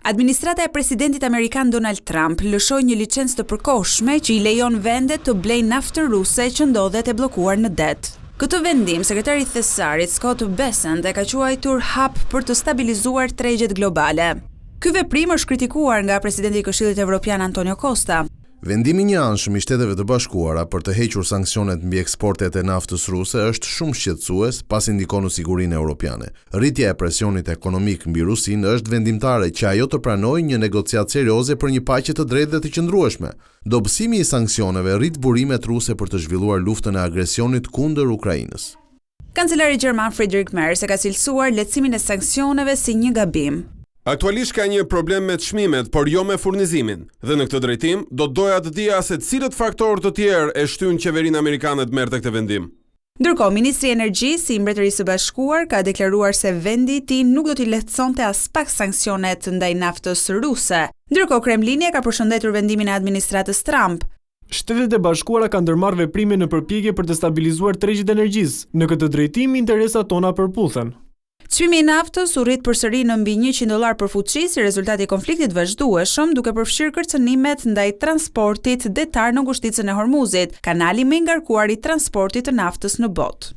Administrata e presidentit amerikan Donald Trump lëshoi një licencë të përkohshme që i lejon vendet të blejnë naftën ruse që ndodhet e bllokuar në det. Këtë vendim, sekretari i thesarit Scott Bessent e ka quajtur hap për të stabilizuar tregjet globale. Ky veprim është kritikuar nga presidenti i Këshillit Evropian Antonio Costa. Vendimi i anshëm i Shteteve të Bashkuara për të hequr sanksionet mbi eksportet e naftës ruse është shumë shqetësues pasi ndikon në sigurinë europiane. Rritja e presionit ekonomik mbi Rusinë është vendimtare që ajo të pranojë një negociatë serioze për një paqe të drejtë dhe të qëndrueshme. Dobësimi i sanksioneve rrit burimet ruse për të zhvilluar luftën e agresionit kundër Ukrainës. Kancelari gjerman Friedrich Merz e ka cilësuar lehtësimin e sanksioneve si një gabim. Aktualisht ka një problem me çmimet, por jo me furnizimin. Dhe në këtë drejtim, do doja të dija se cilët faktorë të tjerë e shtyn qeverinë amerikane të merrte këtë vendim. Ndërkohë, Ministri i Energjisë i Mbretërisë së Bashkuar ka deklaruar se vendi i tij nuk do t'i lehtësonte as pak sanksionet ndaj naftës ruse. Ndërkohë, Kremlini ka përshëndetur vendimin e administratës Trump. Shtetet e Bashkuara kanë ndërmarrë veprime në përpjekje për të stabilizuar tregjet e energjisë. Në këtë drejtim, interesat tona përputhen. Çmimi i naftës u rrit përsëri në mbi $100 për fuqi si rezultati i konfliktit vazhdueshëm, duke përfshirë kërcënimet ndaj transportit detar në ngushticën e Hormuzit, kanali më i ngarkuar i transportit të naftës në botë.